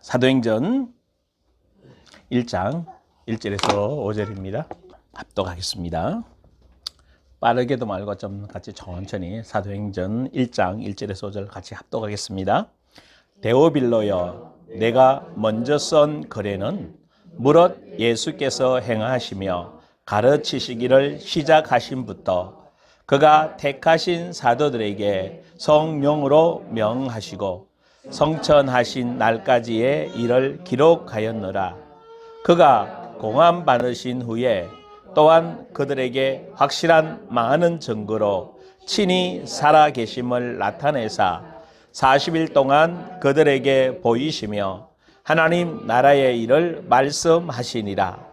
사도행전 1장 1절에서 5절입니다. 합독하겠습니다. 빠르게도 말고 좀 같이 천천히 사도행전 1장 1절에서 5절 같이 합독하겠습니다. 데오빌로여, 내가 먼저 쓴 글에는 무릇 예수께서 행하시며 가르치시기를 시작하신부터 그가 택하신 사도들에게 성령으로 명하시고 성천하신 날까지의 일을 기록하였노라. 그가 공함 받으신 후에 또한 그들에게 확실한 많은 증거로 친히 살아 계심을 나타내사 40일 동안 그들에게 보이시며 하나님 나라의 일을 말씀하시니라.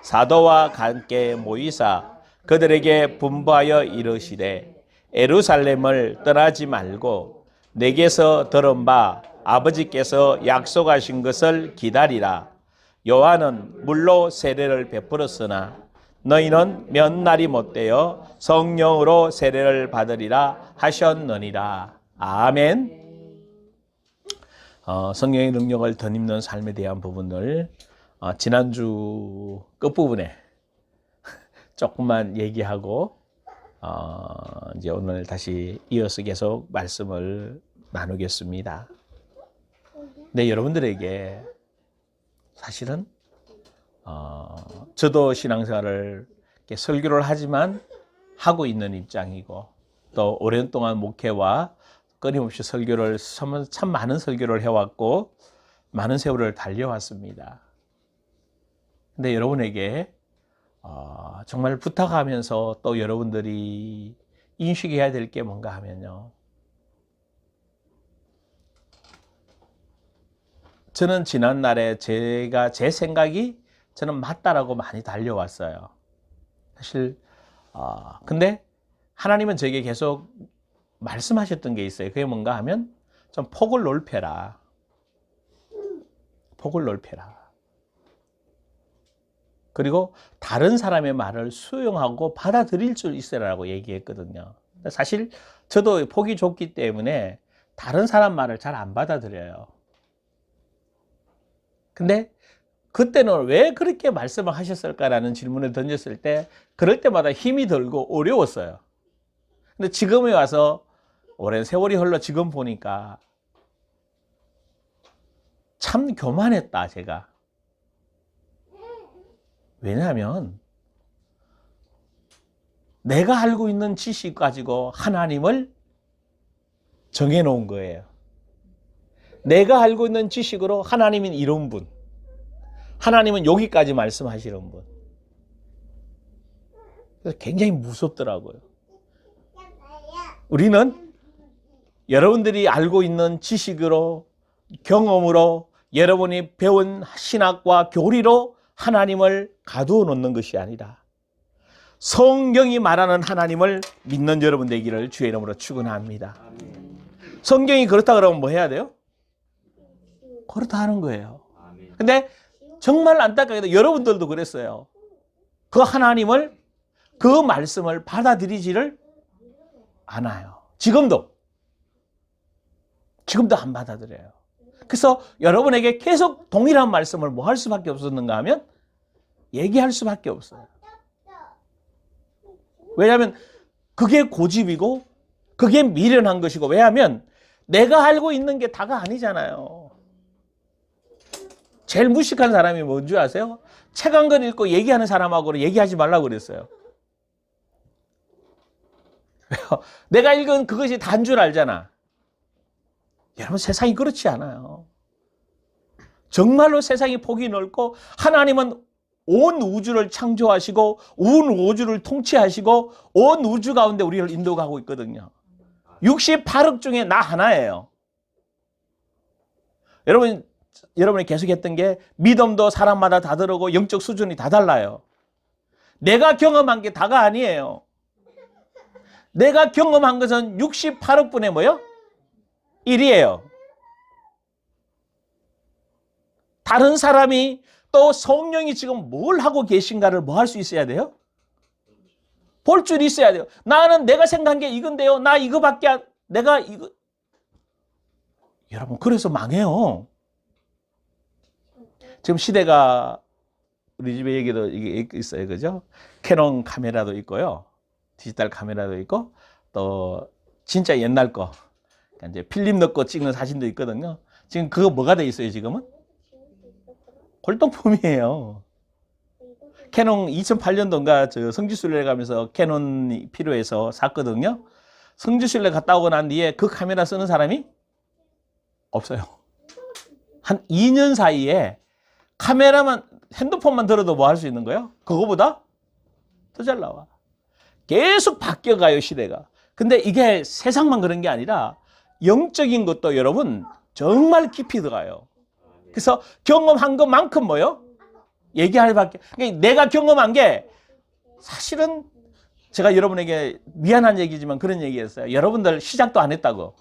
사도와 함께 모이사 그들에게 분부하여 이르시되 예루살렘을 떠나지 말고 내게서 들은 바 아버지께서 약속하신 것을 기다리라. 요한은 물로 세례를 베풀었으나 너희는 몇 날이 못되어 성령으로 세례를 받으리라 하셨느니라. 아멘. 성령의 능력을 덧입는 삶에 대한 부분을 지난주 끝부분에 조금만 얘기하고 이제 오늘 다시 이어서 계속 말씀을 나누겠습니다. 근데 여러분들에게 사실은 저도 신앙생활을 이렇게 설교를 하지만 하고 있는 입장이고 또 오랜 동안 목회와 끊임없이 설교를 참 많은 설교를 해왔고 많은 세월을 달려왔습니다. 근데 여러분에게 정말 부탁하면서 또 여러분들이 인식해야 될 게 뭔가 하면요. 저는 지난날에 제 생각이 저는 맞다라고 많이 달려왔어요. 사실 근데 하나님은 저에게 계속 말씀하셨던 게 있어요. 그게 뭔가 하면 좀 폭을 넓혀라. 폭을 넓혀라. 그리고 다른 사람의 말을 수용하고 받아들일 수 있으라고 얘기했거든요. 사실 저도 폭이 좁기 때문에 다른 사람 말을 잘 안 받아들여요. 근데 그때는 왜 그렇게 말씀을 하셨을까라는 질문을 던졌을 때 그럴 때마다 힘이 들고 어려웠어요. 근데 지금에 와서 오랜 세월이 흘러 지금 보니까 참 교만했다 제가. 왜냐하면 내가 알고 있는 지식 가지고 하나님을 정해놓은 거예요. 내가 알고 있는 지식으로 하나님은 이런 분, 하나님은 여기까지 말씀하시는 분. 그래서 굉장히 무섭더라고요. 우리는 여러분들이 알고 있는 지식으로, 경험으로, 여러분이 배운 신학과 교리로 하나님을 가두어 놓는 것이 아니라 성경이 말하는 하나님을 믿는 여러분 되기를 주의 이름으로 축원합니다. 성경이 그렇다 그러면 뭐 해야 돼요? 그렇다 하는 거예요. 근데 정말 안타깝게도 여러분들도 그랬어요. 그 하나님을, 그 말씀을 받아들이지를 않아요. 지금도 안 받아들여요. 그래서 여러분에게 계속 동일한 말씀을 뭐 할 수밖에 없었는가 하면 얘기할 수밖에 없어요. 왜냐하면 그게 고집이고 그게 미련한 것이고, 왜냐하면 내가 알고 있는 게 다가 아니잖아요. 제일 무식한 사람이 뭔지 아세요? 책 한 권 읽고 얘기하는 사람하고 얘기하지 말라고 그랬어요. 내가 읽은 그것이 다인 줄 알잖아. 여러분, 세상이 그렇지 않아요. 정말로 세상이 폭이 넓고 하나님은 온 우주를 창조하시고 온 우주를 통치하시고 온 우주 가운데 우리를 인도하고 있거든요. 68억 중에 나 하나예요. 여러분이 계속했던 게 믿음도 사람마다 다 다르고 영적 수준이 다 달라요. 내가 경험한 게 다가 아니에요. 내가 경험한 것은 68억 분의 뭐요? 1이에요. 다른 사람이 또 성령이 지금 뭘 하고 계신가를 뭐 할 수 있어야 돼요? 볼 줄 있어야 돼요. 나는 내가 생각한 게 이건데요. 나 이거밖에 내가 이거. 여러분, 그래서 망해요. 지금 시대가 우리 집에 여기도 이게 있어요. 그죠? 캐논 카메라도 있고요. 디지털 카메라도 있고 또 진짜 옛날 거 이제 필름 넣고 찍는 사진도 있거든요. 지금 그거 뭐가 돼 있어요, 지금은? 골동품이에요. 캐논 2008년도인가 저 성지순례 가면서 캐논이 필요해서 샀거든요. 성지순례 갔다 오고 난 뒤에 그 카메라 쓰는 사람이 없어요. 한 2년 사이에 카메라만, 핸드폰만 들어도 뭐 할 수 있는 거예요? 그거보다 더 잘 나와. 계속 바뀌어가요, 시대가. 근데 이게 세상만 그런 게 아니라 영적인 것도 여러분 정말 깊이 들어가요. 그래서 경험한 것만큼 뭐요? 얘기할 밖에. 그러니까 내가 경험한 게 사실은 제가 여러분에게 미안한 얘기지만 그런 얘기했어요. 여러분들 시작도 안 했다고.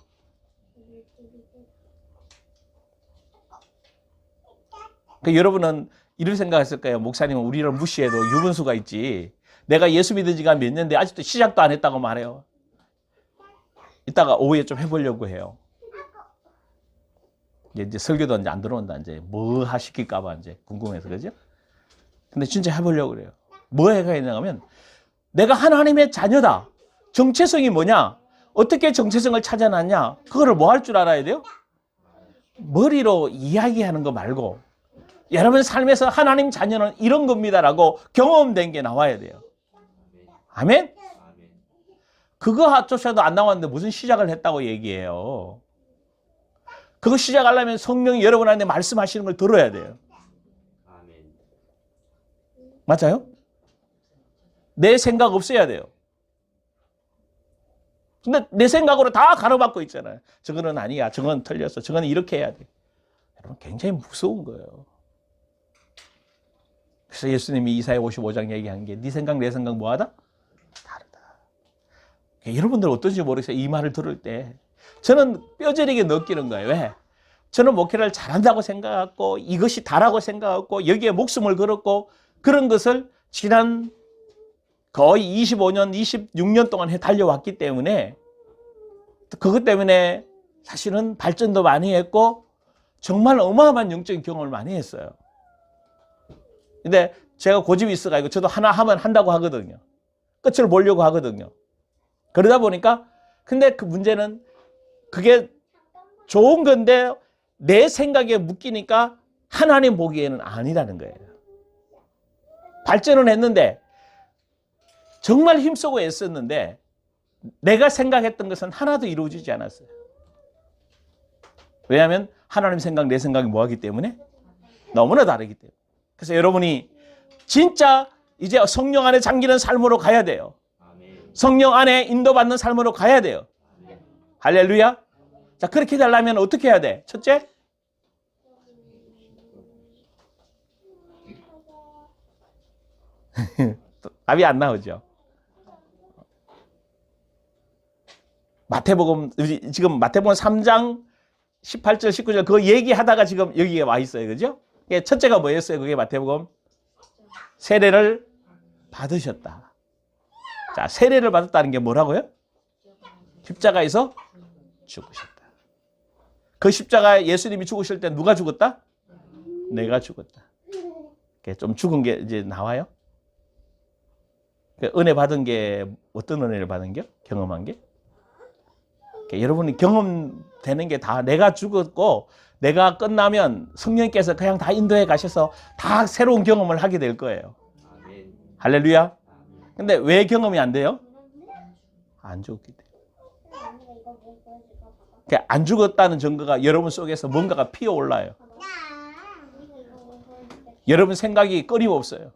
그러니까 여러분은 이런 생각했을 거예요. 목사님은 우리를 무시해도 유분수가 있지. 내가 예수 믿은 지가 몇 년인데 아직도 시작도 안 했다고 말해요. 이따가 오후에 좀 해보려고 해요. 이제 설교도 이제 안 들어온다. 이제 뭐 하시킬까봐 이제 궁금해서 그죠? 근데 진짜 해보려고 그래요. 뭐 해가 있냐면 내가 하나님의 자녀다. 정체성이 뭐냐? 어떻게 정체성을 찾아놨냐? 그거를 뭐 할 줄 알아야 돼요? 머리로 이야기하는 거 말고 여러분 삶에서 하나님 자녀는 이런 겁니다라고 경험된 게 나와야 돼요. 아멘? 그거조차도 안 나왔는데 무슨 시작을 했다고 얘기해요. 그거 시작하려면 성령이 여러분한테 말씀하시는 걸 들어야 돼요. 맞아요? 내 생각 없어야 돼요. 근데 내 생각으로 다 가로막고 있잖아요. 저거는 아니야. 저건 틀렸어. 저거는 이렇게 해야 돼. 여러분 굉장히 무서운 거예요. 그래서 예수님이 이사야 55장 얘기한 게 네 생각 내 생각 뭐하다? 다르다. 여러분들 어떤지 모르겠어요. 이 말을 들을 때 저는 뼈저리게 느끼는 거예요. 왜? 저는 목회를 잘한다고 생각하고 이것이 다라고 생각하고 여기에 목숨을 걸었고 그런 것을 지난 거의 25년, 26년 동안 달려왔기 때문에 그것 때문에 사실은 발전도 많이 했고 정말 어마어마한 영적인 경험을 많이 했어요. 근데 제가 고집이 있어가지고 저도 하나 하면 한다고 하거든요. 끝을 보려고 하거든요. 그러다 보니까 근데 그 문제는 그게 좋은 건데 내 생각에 묶이니까 하나님 보기에는 아니라는 거예요. 발전은 했는데 정말 힘쓰고 애썼는데 내가 생각했던 것은 하나도 이루어지지 않았어요. 왜냐하면 하나님 생각, 내 생각이 뭐하기 때문에? 너무나 다르기 때문에. 그래서 여러분이 진짜 이제 성령 안에 잠기는 삶으로 가야 돼요. 성령 안에 인도받는 삶으로 가야 돼요. 할렐루야. 자, 그렇게 되려면 어떻게 해야 돼? 첫째, 답이 안 나오죠. 마태복음, 지금 마태복음 3장 18절, 19절 그거 얘기하다가 지금 여기에 와 있어요. 그죠? 첫째가 뭐였어요? 그게 마태복음? 세례를 받으셨다. 자, 세례를 받았다는 게 뭐라고요? 십자가에서 죽으셨다. 그 십자가에 예수님이 죽으실 때 누가 죽었다? 내가 죽었다. 좀 죽은 게 이제 나와요. 은혜 받은 게 어떤 은혜를 받은 게? 경험한 게? 여러분이 경험되는 게 다 내가 죽었고 내가 끝나면 성령께서 그냥 다 인도해 가셔서 다 새로운 경험을 하게 될 거예요. 할렐루야. 근데 왜 경험이 안 돼요? 안 죽었기 때문에. 안 죽었다는 증거가 여러분 속에서 뭔가가 피어올라요. 여러분 생각이 끊임없어요.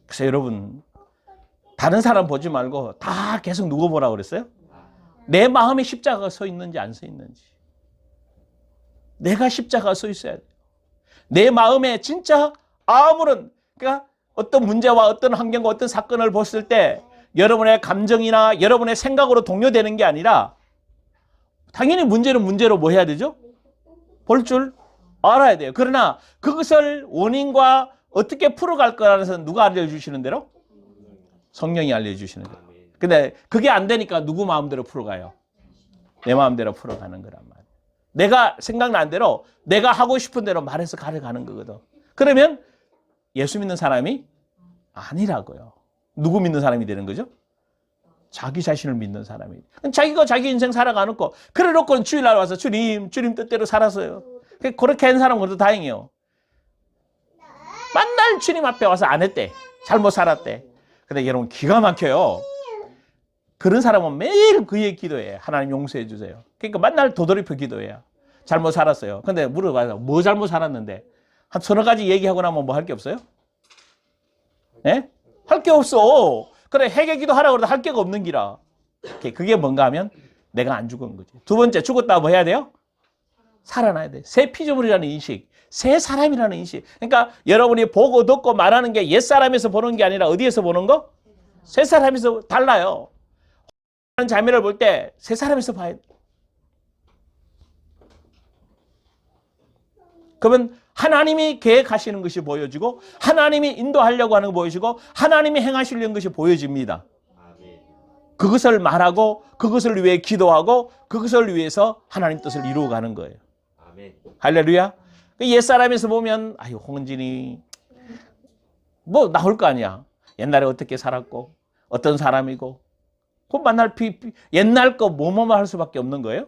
그래서 여러분 다른 사람 보지 말고 다 계속 누구 보라고 그랬어요? 내 마음에 십자가가 서 있는지 안 서 있는지. 내가 십자가가 서 있어야 돼요. 내 마음에 진짜 아무런 그러니까 어떤 문제와 어떤 환경과 어떤 사건을 봤을 때 여러분의 감정이나 여러분의 생각으로 동요되는 게 아니라 당연히 문제는 문제로 뭐 해야 되죠? 볼 줄 알아야 돼요. 그러나 그것을 원인과 어떻게 풀어갈 거라는 것은 누가 알려주시는 대로? 성령이 알려주시는 대로. 근데 그게 안 되니까 누구 마음대로 풀어가요? 내 마음대로 풀어가는 거란 말이에요. 내가 생각난 대로 내가 하고 싶은 대로 말해서 가려가는 거거든. 그러면 예수 믿는 사람이 아니라고요. 누구 믿는 사람이 되는 거죠? 자기 자신을 믿는 사람이. 자기가 자기 인생 살아가는 거. 그래 놓고 주일날 와서 주님 뜻대로 살았어요. 그렇게 한 사람은 그래도 다행이에요. 맨날 주님 앞에 와서 안 했대. 잘못 살았대. 근데 여러분 기가 막혀요. 그런 사람은 매일 그의 기도해. 하나님 용서해 주세요. 그러니까 맨날 도돌이표 기도해요. 잘못 살았어요. 근데 물어봐요. 뭐 잘못 살았는데? 한 서너 가지 얘기하고 나면 뭐 할 게 없어요? 예? 할 게 없어. 그래 회개 기도하라고 해도 할 게가 없는 기라. 그게 뭔가 하면 내가 안 죽은 거지. 두 번째 죽었다 뭐 해야 돼요? 살아나야 돼. 새 피조물이라는 인식. 새 사람이라는 인식. 그러니까 여러분이 보고 듣고 말하는 게 옛사람에서 보는 게 아니라 어디에서 보는 거? 새 사람에서 달라요. 자매를 볼 때 새 사람에서 봐야 돼. 그러면 하나님이 계획하시는 것이 보여지고 하나님이 인도하려고 하는 거 보여지고 하나님이 행하시려는 것이 보여집니다. 그것을 말하고 그것을 위해 기도하고 그것을 위해서 하나님 뜻을 이루어가는 거예요. 할렐루야. 옛사람에서 보면 아유 홍은진이 뭐 나올 거 아니야. 옛날에 어떻게 살았고 어떤 사람이고 그 만날 옛날 거 뭐뭐만 할 수밖에 없는 거예요.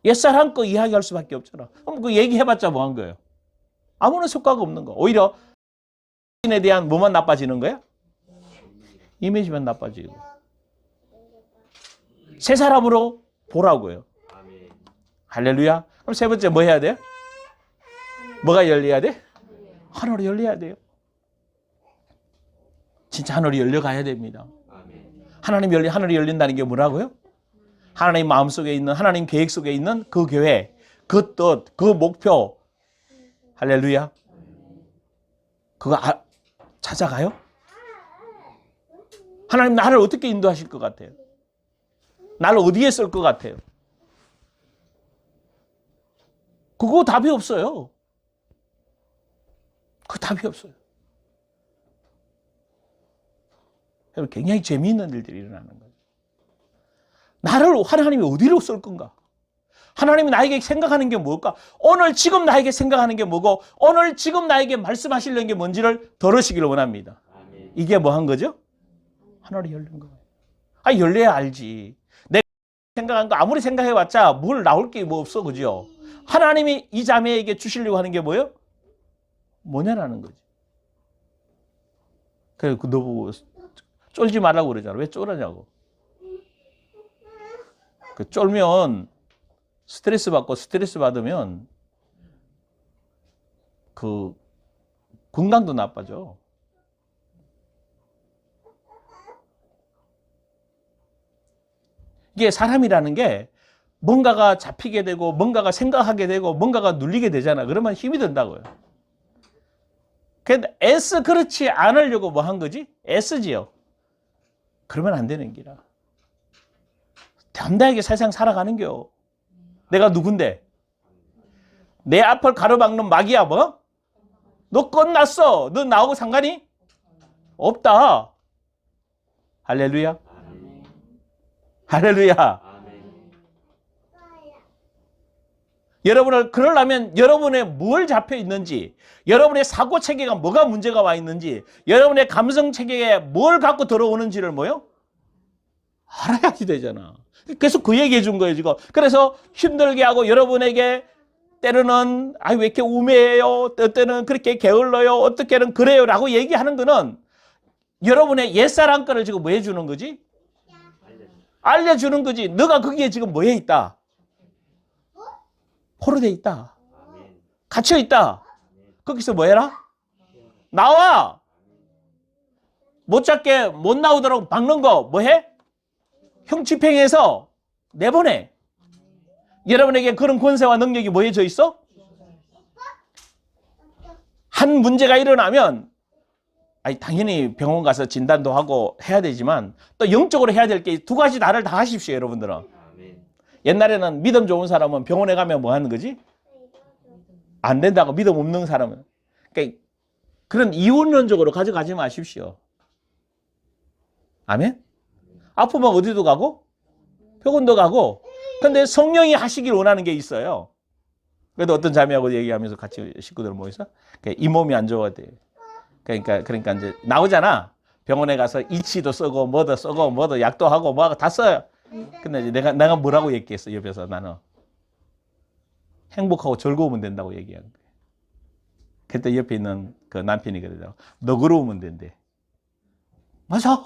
옛사람 거 이야기할 수밖에 없잖아. 그럼 그 얘기해봤자 뭐 한 거예요? 아무런 효과가 없는 거. 오히려 에 대한 뭐만 나빠지는 거야? 이미지만 나빠지고. 새 사람으로 보라고요. 할렐루야. 그럼 세 번째 뭐 해야 돼요? 뭐가 열려야 돼? 하늘이 열려야 돼요. 진짜 하늘이 열려가야 됩니다. 하늘이 열린다는 게 뭐라고요? 하나님 마음속에 있는 하나님 계획 속에 있는 그 교회, 그 뜻, 그 목표. 할렐루야. 그거 찾아가요? 하나님 나를 어떻게 인도하실 것 같아요? 나를 어디에 쓸 것 같아요? 그거 답이 없어요. 그 답이 없어요. 굉장히 재미있는 일들이 일어나는 거예요. 나를 하나님이 어디로 쓸 건가? 하나님이 나에게 생각하는 게 뭘까? 오늘 지금 나에게 생각하는 게 뭐고 오늘 지금 나에게 말씀하시려는 게 뭔지를 들으시기를 원합니다. 이게 뭐 한 거죠? 하늘이 열린 거예요. 열려야 알지. 내가 생각한 거 아무리 생각해봤자 뭘 나올 게 뭐 없어. 그죠? 하나님이 이 자매에게 주시려고 하는 게 뭐예요? 뭐냐라는 거지. 그래, 너 보고 쫄지 말라고 그러잖아. 왜 쫄았냐고. 쫄면 스트레스 받으면 그 건강도 나빠져. 이게 사람이라는 게 뭔가가 잡히게 되고 뭔가가 생각하게 되고 뭔가가 눌리게 되잖아. 그러면 힘이 든다고요. 근데 그렇지 않으려고 뭐 한 거지? 애쓰지요. 그러면 안 되는 기라. 담대하게 세상 살아가는 겨. 내가 누군데? 내 앞을 가로막는 막이야 뭐? 너 끝났어. 너 나하고 상관이 없다. 할렐루야. 할렐루야. 여러분을 그러려면 여러분의 뭘 잡혀 있는지, 여러분의 사고 체계가 뭐가 문제가 와 있는지, 여러분의 감성 체계에 뭘 갖고 들어오는지를 뭐요? 알아야지 되잖아. 계속 그 얘기해 준 거예요, 지금. 그래서 힘들게 하고 여러분에게 때로는 왜 이렇게 우매해요? 때는 그렇게 게을러요? 어떻게는 그래요? 라고 얘기하는 거는 여러분의 옛사람 거를 지금 뭐 해주는 거지? 알려주는 거지. 너가 거기에 지금 뭐해 있다? 포로돼 있다. 갇혀 있다. 거기서 뭐 해라? 나와! 못 잡게 못 나오도록 막는 거 뭐 해? 형 집행해서 내보내. 여러분에게 그런 권세와 능력이 뭐해져 있어? 한 문제가 일어나면 당연히 병원 가서 진단도 하고 해야 되지만 또 영적으로 해야 될 게 두 가지 다를 다 하십시오. 여러분들은. 옛날에는 믿음 좋은 사람은 병원에 가면 뭐 하는 거지? 안 된다고. 믿음 없는 사람은. 그러니까 그런 이원론적으로 가져가지 마십시오. 아멘? 아프면 어디도 가고 병원도 가고 근데 성령이 하시길 원하는 게 있어요. 그래도 어떤 자매하고 얘기하면서 같이 식구들 모여서 이 몸이 안 좋아대. 그러니까 이제 나오잖아. 병원에 가서 이치도 쓰고 뭐도 쓰고 뭐도 약도 하고 뭐하고 다 써요. 근데 이제 내가 뭐라고 얘기했어 옆에서 나는 행복하고 즐거우면 된다고 얘기한 거예요. 그때 옆에 있는 그 남편이 그러더라고. 너그러우면 된대. 맞아.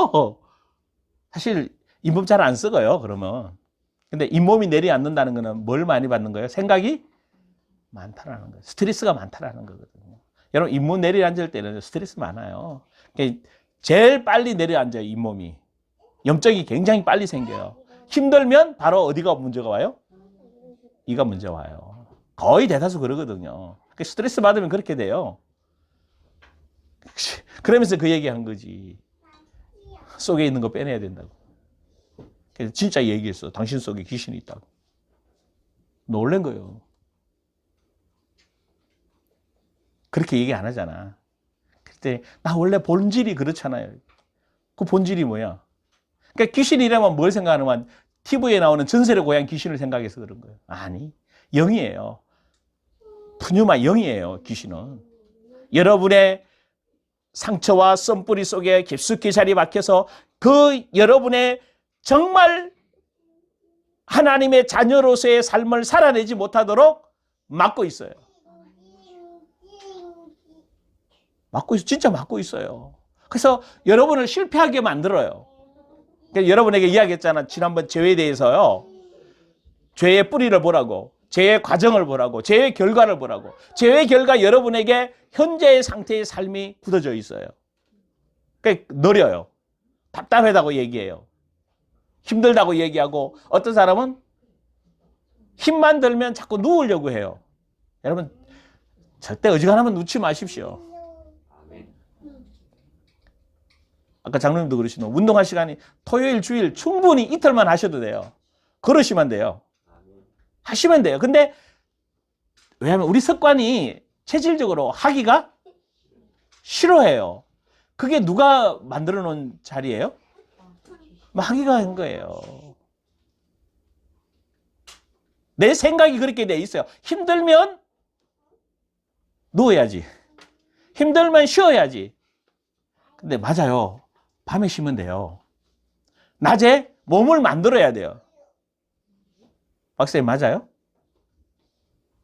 사실 잇몸 잘 안 썩어요. 그러면. 근데 잇몸이 내려앉는다는 거는 뭘 많이 받는 거예요? 생각이 많다라는 거예요. 스트레스가 많다라는 거거든요. 여러분 잇몸 내려앉을 때는 스트레스 많아요. 제일 빨리 내려앉아요. 잇몸이. 염증이 굉장히 빨리 생겨요. 힘들면 바로 어디가 문제가 와요? 이가 문제 와요. 거의 대다수 그러거든요. 스트레스 받으면 그렇게 돼요. 그러면서 그 얘기한 거지. 속에 있는 거 빼내야 된다고. 그래서 진짜 얘기했어. 당신 속에 귀신이 있다고. 놀란 거예요. 그렇게 얘기 안 하잖아. 그때 나 원래 본질이 그렇잖아요. 그 본질이 뭐야? 그러니까 귀신이라면 뭘 생각하냐면 TV에 나오는 전설의 고향 귀신을 생각해서 그런 거예요. 아니, 영이에요. 푸뉴마 영이에요. 귀신은. 여러분의 상처와 썸뿌리 속에 깊숙이 자리 박혀서 그 여러분의 정말 하나님의 자녀로서의 삶을 살아내지 못하도록 막고 있어요. 진짜 막고 있어요. 그래서 여러분을 실패하게 만들어요. 그러니까 여러분에게 이야기했잖아. 지난번 죄에 대해서요. 죄의 뿌리를 보라고. 죄의 과정을 보라고. 죄의 결과를 보라고. 죄의 결과 여러분에게 현재의 상태의 삶이 굳어져 있어요. 그러니까 느려요. 답답하다고 얘기해요. 힘들다고 얘기하고 어떤 사람은 힘만 들면 자꾸 누우려고 해요. 여러분 절대 어지간하면 눕지 마십시오. 아까 장로님도 그러시는 운동할 시간이 토요일, 주일 충분히 이틀만 하셔도 돼요. 그러시면 돼요. 하시면 돼요. 근데 왜냐하면 우리 습관이 체질적으로 하기가 싫어해요. 그게 누가 만들어 놓은 자리예요? 마귀가 한 거예요. 내 생각이 그렇게 돼 있어요. 힘들면 누워야지. 힘들면 쉬어야지. 근데 맞아요. 밤에 쉬면 돼요. 낮에 몸을 만들어야 돼요. 박사님 맞아요?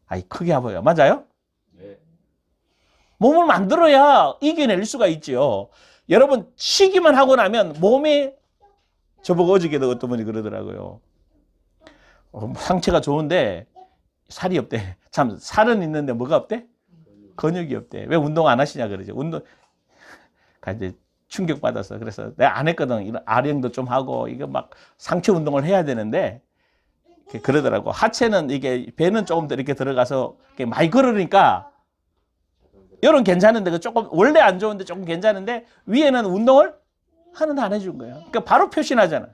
아이 크게 해봐요. 맞아요? 네. 몸을 만들어야 이겨낼 수가 있지요. 여러분 쉬기만 하고 나면 몸이 저보고 어저께도 어떤 분이 그러더라고요. 상체가 좋은데 살이 없대. 참 살은 있는데 뭐가 없대? 근육이 없대. 왜 운동 안 하시냐 그러죠. 운동 이제 충격받아서 그래서 내가 안 했거든. 이런 아령도 좀 하고 이거 막 상체 운동을 해야 되는데 그러더라고. 하체는 이게 배는 조금 더 이렇게 들어가서 많이 걸으니까 이런 괜찮은데 조금 원래 안 좋은데 조금 괜찮은데 위에는 운동을 하나도 안 해준 거예요. 그러니까 바로 표시나잖아.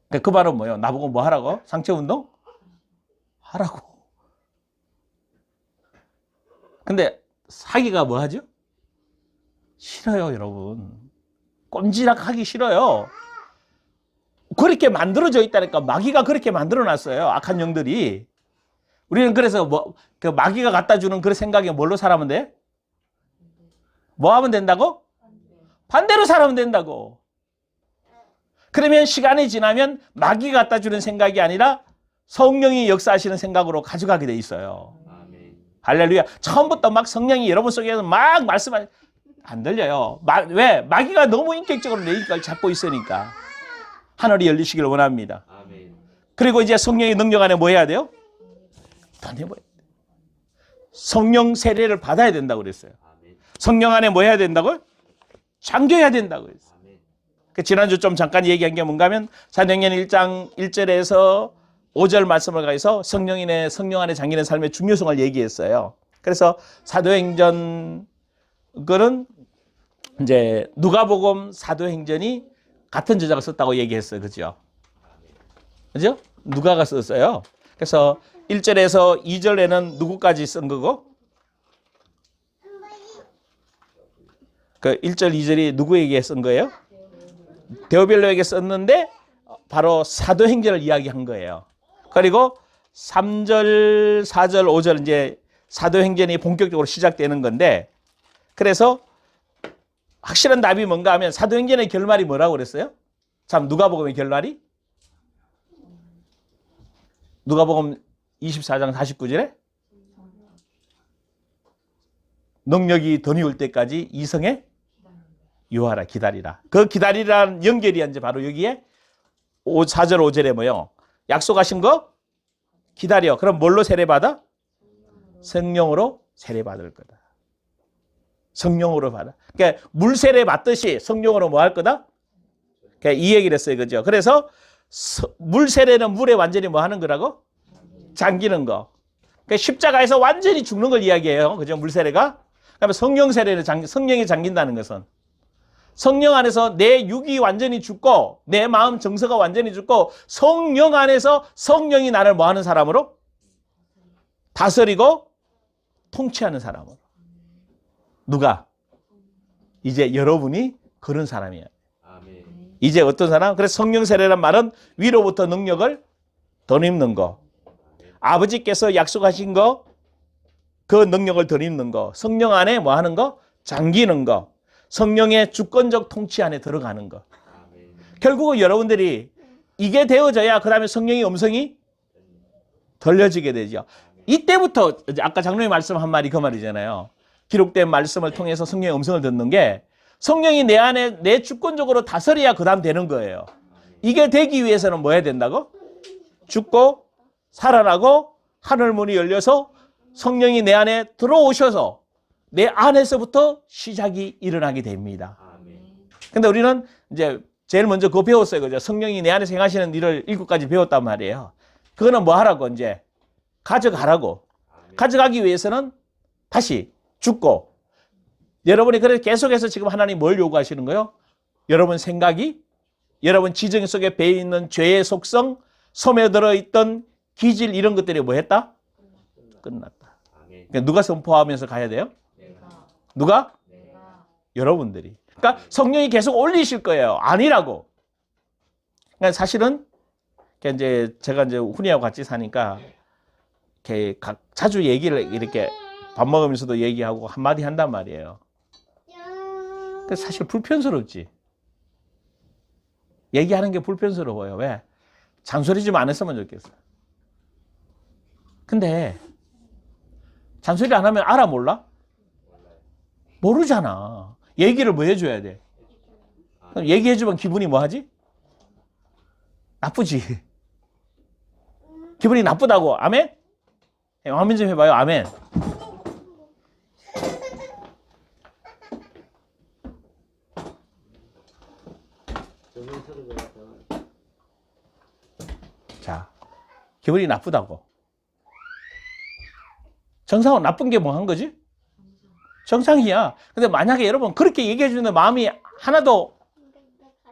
그러니까 그 말은 뭐예요? 나보고 뭐 하라고? 상체 운동 하라고. 근데 사기가 뭐 하죠? 싫어요, 여러분. 꼼지락하기 싫어요. 그렇게 만들어져 있다니까. 마귀가 그렇게 만들어 놨어요. 악한 영들이. 우리는 그래서 그 마귀가 갖다 주는 그 생각에 뭘로 살면 돼? 뭐 하면 된다고? 반대로 살면 된다고. 그러면 시간이 지나면 마귀가 갖다 주는 생각이 아니라 성령이 역사하시는 생각으로 가져가게 돼 있어요. 아멘. 할렐루야. 처음부터 막 성령이 여러분 속에서 막 말씀하시 안 들려요. 왜? 마귀가 너무 인격적으로 내 입을 잡고 있으니까. 하늘이 열리시길 원합니다. 아멘. 그리고 이제 성령의 능력 안에 뭐 해야 돼요? 다녀봐야 돼요. 성령 세례를 받아야 된다고 그랬어요. 아멘. 성령 안에 뭐 해야 된다고요? 잠겨야 된다고 그랬어요. 지난주 좀 잠깐 얘기한 게 뭔가 하면 사도행전 1장 1절에서 5절 말씀을 가해서 성령 안에 잠기는 삶의 중요성을 얘기했어요. 그래서 사도행전 그거는 이제 누가복음 사도행전이 같은 저자가 썼다고 얘기했어요. 그죠? 그죠? 누가가 썼어요. 그래서 1절에서 2절에는 누구까지 쓴 거고? 그 1절, 2절이 누구에게 쓴 거예요? 데오빌로에게 썼는데 바로 사도행전을 이야기한 거예요. 그리고 3절, 4절, 5절 이제 사도행전이 본격적으로 시작되는 건데, 그래서 확실한 답이 뭔가 하면 사도행전의 결말이 뭐라고 그랬어요? 참, 누가복음의 결말이? 누가복음 24장 49절에 능력이 더 이을 때까지 이성에 유하라, 기다리라. 그 기다리라는 연결이 이제 바로 여기에 4절 5절에 뭐요? 약속하신 거 기다려. 그럼 뭘로 세례받아? 성령으로 세례받을 거다. 성령으로 받아. 그러니까 물 세례 받듯이 성령으로 뭐 할 거다? 그러니까 이 얘기를 했어요. 그죠? 그래서 물 세례는 물에 완전히 뭐 하는 거라고? 잠기는 거. 그러니까 십자가에서 완전히 죽는 걸 이야기해요. 그죠? 물 세례가. 그러면 성령 세례는 성령이 잠긴다는 것은 성령 안에서 내 육이 완전히 죽고 내 마음 정서가 완전히 죽고 성령 안에서 성령이 나를 뭐 하는 사람으로? 다스리고 통치하는 사람으로. 누가? 이제 여러분이 그런 사람이에요. 아멘. 이제 어떤 사람? 그래서 성령 세례란 말은 위로부터 능력을 덧입는 거. 아멘. 아버지께서 약속하신 거, 그 능력을 덧입는 거. 성령 안에 뭐 하는 거? 잠기는 거. 성령의 주권적 통치 안에 들어가는 거. 아멘. 결국은 여러분들이 이게 되어져야 그 다음에 성령의 음성이 들려지게 되죠. 이때부터 아까 장로님 말씀한 말이 그 말이잖아요. 기록된 말씀을 통해서 성령의 음성을 듣는 게 성령이 내 안에 내 주권적으로 다스려야 그 다음 되는 거예요. 이게 되기 위해서는 뭐 해야 된다고? 죽고 살아나고 하늘문이 열려서 성령이 내 안에 들어오셔서 내 안에서부터 시작이 일어나게 됩니다. 근데 우리는 이제 제일 먼저 그거 배웠어요. 그죠? 성령이 내 안에서 행하시는 일을 7가지 배웠단 말이에요. 그거는 뭐 하라고 이제 가져가라고. 가져가기 위해서는 다시 죽고 여러분이 그래서 계속해서 지금 하나님 뭘 요구하시는 거예요? 여러분 생각이 여러분 지정 속에 배어 있는 죄의 속성 소매들어 있던 기질 이런 것들이 뭐 했다? 끝났다. 그러니까 누가 선포하면서 가야 돼요? 누가? 여러분들이. 그러니까 성령이 계속 올리실 거예요. 아니라고. 그러니까 사실은 이제 제가 이제 훈이하고 같이 사니까 이렇게 자주 얘기를 이렇게 밥 먹으면서도 얘기하고 한마디 한단 말이에요. 사실 불편스럽지. 얘기하는 게 불편스러워요. 왜? 잔소리 좀 안 했으면 좋겠어. 근데 잔소리 안 하면 알아 몰라? 모르잖아. 얘기를 뭐 해줘야 돼? 얘기해주면 기분이 뭐 하지? 나쁘지. 기분이 나쁘다고. 아멘? 아멘 좀 해봐요. 아멘. 자, 기분이 나쁘다고. 정상은 나쁜 게 뭐 한 거지? 정상이야. 근데 만약에 여러분 그렇게 얘기해 주는데 마음이 하나도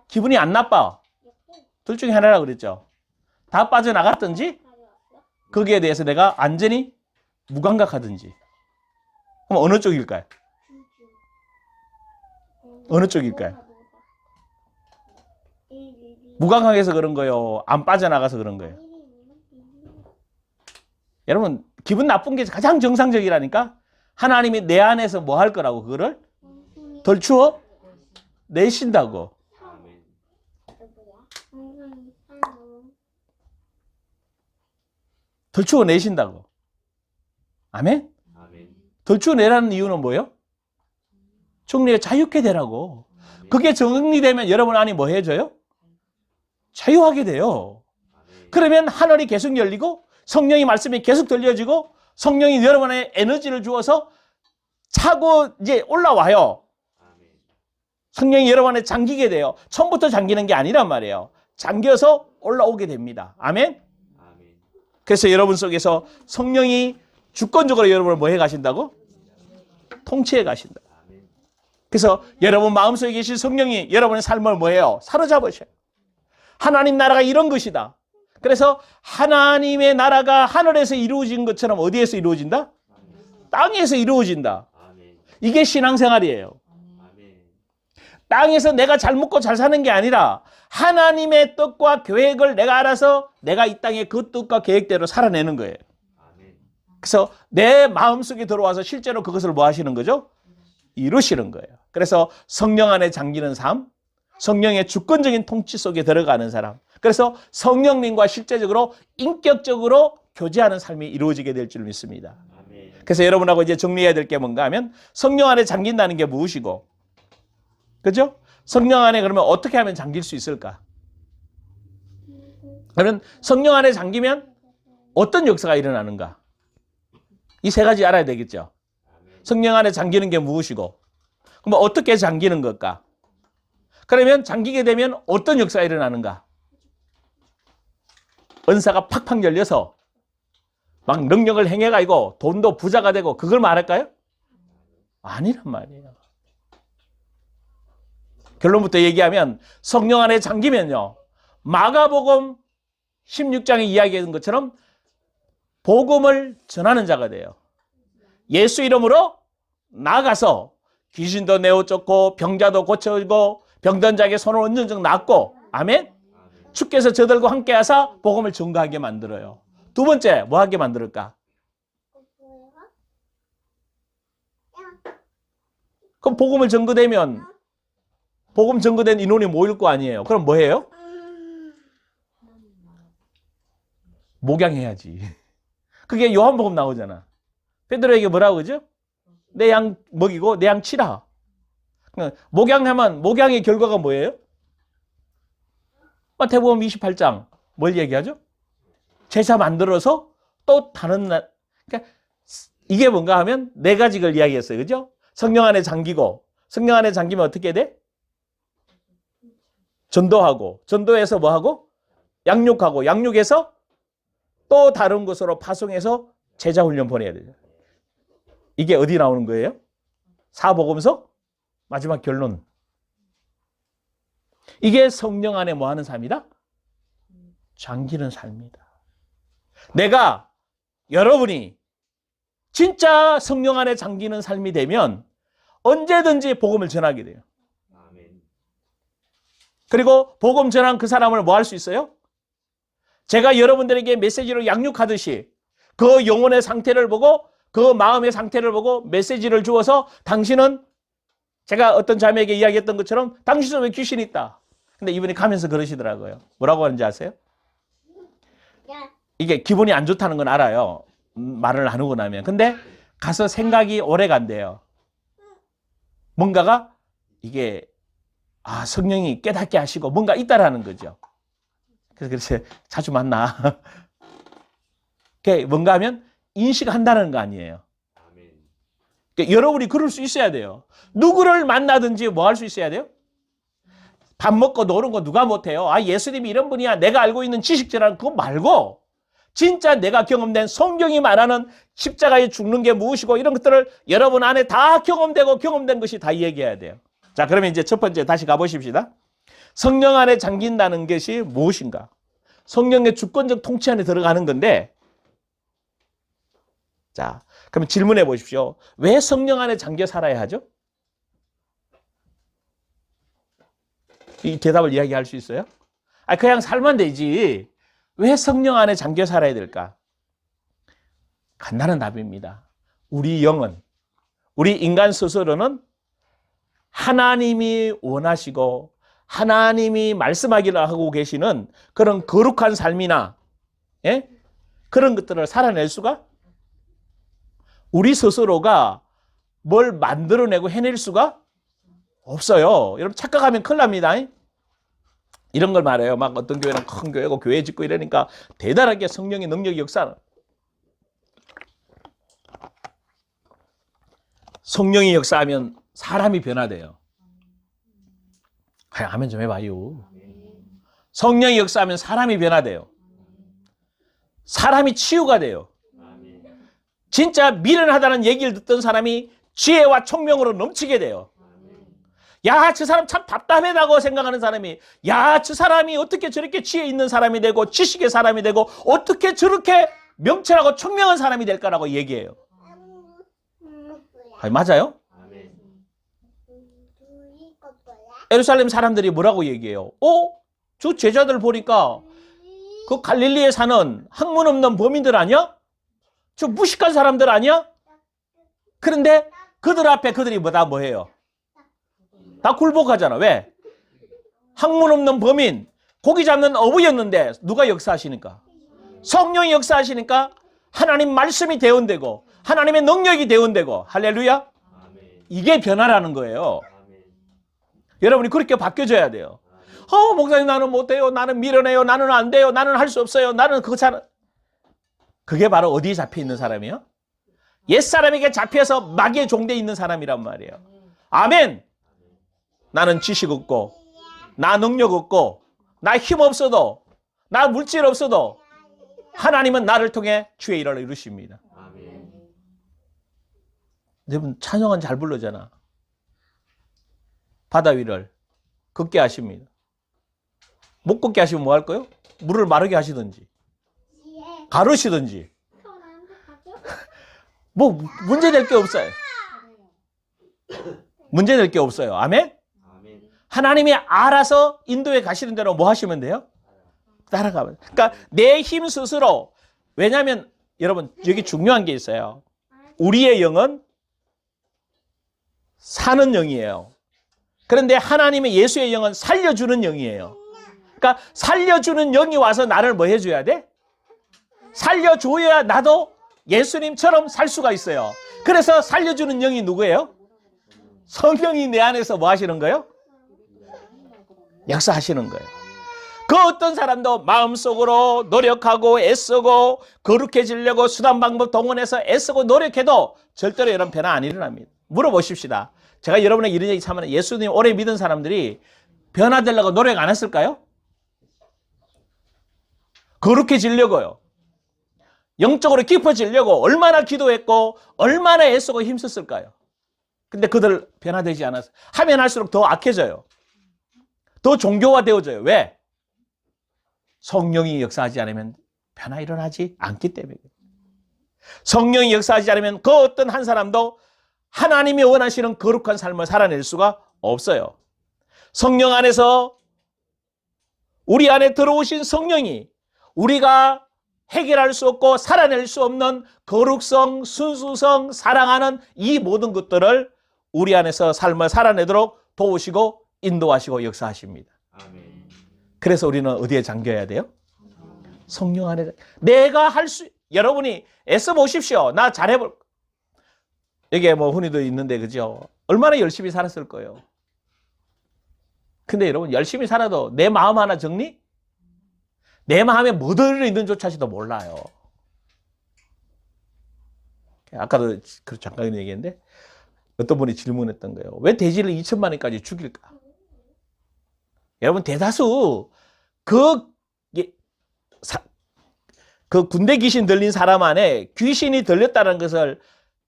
기분이 안 나빠. 둘 중에 하나라고 그랬죠. 다 빠져나갔든지 거기에 대해서 내가 완전히 무감각하든지. 그럼 어느 쪽일까요? 어느 쪽일까요? 무감각해서 그런 거예요? 안 빠져나가서 그런 거예요? 여러분 기분 나쁜 게 가장 정상적이라니까? 하나님이 내 안에서 뭐 할 거라고 그거를 덜추어 내신다고. 덜추어 내신다고. 아멘? 덜추어 내라는 이유는 뭐예요? 정리가 자유케 되라고. 그게 정리되면 여러분 안이 뭐 해줘요? 자유하게 돼요. 그러면 하늘이 계속 열리고 성령의 말씀이 계속 들려지고 성령이 여러분의 에너지를 주어서 차고 이제 올라와요. 성령이 여러분 안에 잠기게 돼요. 처음부터 잠기는 게 아니란 말이에요. 잠겨서 올라오게 됩니다. 아멘? 그래서 여러분 속에서 성령이 주권적으로 여러분을 뭐 해 가신다고? 통치해 가신다. 그래서 여러분 마음속에 계신 성령이 여러분의 삶을 뭐 해요? 사로잡으셔요. 하나님 나라가 이런 것이다. 그래서 하나님의 나라가 하늘에서 이루어진 것처럼 어디에서 이루어진다? 땅에서 이루어진다. 이게 신앙생활이에요. 땅에서 내가 잘 먹고 잘 사는 게 아니라 하나님의 뜻과 계획을 내가 알아서 내가 이 땅에 그 뜻과 계획대로 살아내는 거예요. 그래서 내 마음속에 들어와서 실제로 그것을 뭐 하시는 거죠? 이루시는 거예요. 그래서 성령 안에 잠기는 삶, 성령의 주권적인 통치 속에 들어가는 사람. 그래서 성령님과 실제적으로 인격적으로 교제하는 삶이 이루어지게 될 줄 믿습니다. 그래서 여러분하고 이제 정리해야 될 게 뭔가 하면 성령 안에 잠긴다는 게 무엇이고, 그죠? 성령 안에 그러면 어떻게 하면 잠길 수 있을까? 그러면 성령 안에 잠기면 어떤 역사가 일어나는가? 이 세 가지 알아야 되겠죠. 성령 안에 잠기는 게 무엇이고, 그럼 어떻게 잠기는 걸까? 그러면 잠기게 되면 어떤 역사가 일어나는가? 은사가 팍팍 열려서 막 능력을 행해가지고 돈도 부자가 되고 그걸 말할까요? 아니란 말이에요. 결론부터 얘기하면 성령 안에 잠기면요, 마가복음 16장에 이야기한 것처럼 복음을 전하는 자가 돼요. 예수 이름으로 나가서 귀신도 내어 쫓고 병자도 고쳐지고 병든 자에게 손을 얹은 적 낫고, 아멘? 주께서 저들과 함께 하사 복음을 전가하게 만들어요. 두 번째, 뭐 하게 만들까? 그럼 복음을 전거되면 복음 전거된 인원이 모일 거 아니에요. 그럼 뭐 해요? 목양해야지. 그게 요한복음 나오잖아. 베드로에게 뭐라고 그러죠? 내 양 먹이고 내 양 치라. 목양하면 목양의 결과가 뭐예요? 마태복음 28장 뭘 얘기하죠? 제사 만들어서 또 다른 날, 그러니까 이게 뭔가 하면 네 가지 걸 이야기했어요. 그죠? 성령 안에 잠기고, 성령 안에 잠기면 어떻게 돼? 전도하고, 전도해서 뭐 하고? 양육하고, 양육해서 또 다른 곳으로 파송해서 제자 훈련 보내야 되죠. 이게 어디 나오는 거예요? 사복음서 마지막 결론. 이게 성령 안에 뭐 하는 삶이다? 잠기는 삶이다. 내가, 여러분이 진짜 성령 안에 잠기는 삶이 되면 언제든지 복음을 전하게 돼요. 그리고 복음 전한 그 사람을 뭐 할 수 있어요? 제가 여러분들에게 메시지를 양육하듯이 그 영혼의 상태를 보고 그 마음의 상태를 보고 메시지를 주어서 당신은, 제가 어떤 자매에게 이야기했던 것처럼 당신은 왜 귀신이 있다. 근데 이분이 가면서 그러시더라고요. 뭐라고 하는지 아세요? 이게 기분이 안 좋다는 건 알아요. 말을 나누고 나면. 근데 가서 생각이 오래 간대요. 뭔가가 이게 성령이 깨닫게 하시고 뭔가 있다라는 거죠. 그래서 자주 만나. 그게 뭔가 하면 인식한다는 거 아니에요. 그러니까 여러분이 그럴 수 있어야 돼요. 누구를 만나든지 뭐 할 수 있어야 돼요? 밥 먹고 노는 거 누가 못해요? 예수님이 이런 분이야. 내가 알고 있는 지식처럼 그거 말고 진짜 내가 경험된 성경이 말하는 십자가에 죽는 게 무엇이고 이런 것들을 여러분 안에 다 경험되고 경험된 것이 다 얘기해야 돼요. 자, 그러면 이제 첫 번째 다시 가보십시다. 성령 안에 잠긴다는 것이 무엇인가? 성령의 주권적 통치 안에 들어가는 건데, 자, 그럼 질문해 보십시오. 왜 성령 안에 잠겨 살아야 하죠? 이 대답을 이야기할 수 있어요? 그냥 살면 되지. 왜 성령 안에 잠겨 살아야 될까? 간단한 답입니다. 우리 영은, 우리 인간 스스로는 하나님이 원하시고 하나님이 말씀하기를 하고 계시는 그런 거룩한 삶이나 그런 것들을 살아낼 수가, 우리 스스로가 뭘 만들어내고 해낼 수가 없어요. 여러분 착각하면 큰일 납니다. 이런 걸 말해요. 막 어떤 교회는 큰 교회고 교회 짓고 이러니까 대단하게 성령의 능력이 역사. 성령이 역사하면 사람이 변화돼요. 아멘 좀 해봐요. 성령이 역사하면 사람이 변화돼요. 사람이 치유가 돼요. 진짜 미련하다는 얘기를 듣던 사람이 지혜와 총명으로 넘치게 돼요. 야, 저 사람 참 답답하다고 생각하는 사람이, 야, 저 사람이 어떻게 저렇게 지혜 있는 사람이 되고 지식의 사람이 되고 어떻게 저렇게 명철하고 총명한 사람이 될까라고 얘기해요. 맞아요? 예루살렘 사람들이 뭐라고 얘기해요? 저 제자들 보니까 그 갈릴리에 사는 학문 없는 범인들 아니야? 저 무식한 사람들 아니야? 그런데 그들 앞에 그들이 뭐해요? 다 굴복하잖아. 왜? 학문 없는 범인, 고기 잡는 어부였는데 누가 역사하시니까? 성령이 역사하시니까 하나님 말씀이 대언되고 하나님의 능력이 대언되고, 할렐루야. 이게 변화라는 거예요. 여러분이 그렇게 바뀌어져야 돼요. 목사님 나는 못해요. 나는 미련해요. 나는 안 돼요. 나는 할 수 없어요. 나는 그거 잘. 그게 바로 어디에 잡혀 있는 사람이에요? 옛사람에게 잡혀서 마귀의 종대에 있는 사람이란 말이에요. 아멘. 나는 지식 없고 나 능력 없고 나 힘 없어도 나 물질 없어도 하나님은 나를 통해 주의 일을 이루십니다. 여러분 찬양은 잘 부르잖아. 바다 위를 걷게 하십니다. 못 걷게 하시면 뭐 할까요? 물을 마르게 하시든지 가르시든지 뭐 문제될 게 없어요. 문제될 게 없어요. 아멘? 하나님이 알아서 인도에 가시는 대로 뭐 하시면 돼요? 따라가면. 그러니까 내 힘 스스로, 왜냐하면 여러분 여기 중요한 게 있어요. 우리의 영은 사는 영이에요. 그런데 하나님의 예수의 영은 살려주는 영이에요. 그러니까 살려주는 영이 와서 나를 뭐 해줘야 돼? 살려줘야 나도 예수님처럼 살 수가 있어요. 그래서 살려주는 영이 누구예요? 성령이 내 안에서 뭐 하시는 거예요? 역사하시는 거예요. 그 어떤 사람도 마음속으로 노력하고 애쓰고 거룩해지려고 수단 방법 동원해서 애쓰고 노력해도 절대로 이런 변화 안 일어납니다. 물어보십시다. 제가 여러분에게 이런 얘기 하면 예수님 오래 믿은 사람들이 변화되려고 노력 안 했을까요? 거룩해지려고요. 영적으로 깊어지려고 얼마나 기도했고 얼마나 애쓰고 힘썼을까요? 근데 그들 변화되지 않아서 하면 할수록 더 악해져요. 더 종교화되어져요. 왜? 성령이 역사하지 않으면 변화 일어나지 않기 때문에. 성령이 역사하지 않으면 그 어떤 한 사람도 하나님이 원하시는 거룩한 삶을 살아낼 수가 없어요. 성령 안에서 우리 안에 들어오신 성령이 우리가 해결할 수 없고 살아낼 수 없는 거룩성, 순수성, 사랑하는 이 모든 것들을 우리 안에서 삶을 살아내도록 도우시고 인도하시고 역사하십니다. 아멘. 그래서 우리는 어디에 잠겨야 돼요? 성령 안에. 내가 할 수, 여러분이 애써 보십시오. 나 잘해볼. 여기에 뭐 흔히도 있는데, 그죠? 얼마나 열심히 살았을 거예요. 근데 여러분, 열심히 살아도 내 마음 하나 정리? 내 마음에 뭐 들어있는 조차도 몰라요. 아까도 잠깐 얘기했는데, 어떤 분이 질문했던 거예요. 왜 돼지를 2천만 원까지 죽일까? 여러분, 대다수 그 군대 귀신 들린 사람 안에 귀신이 들렸다는 것을,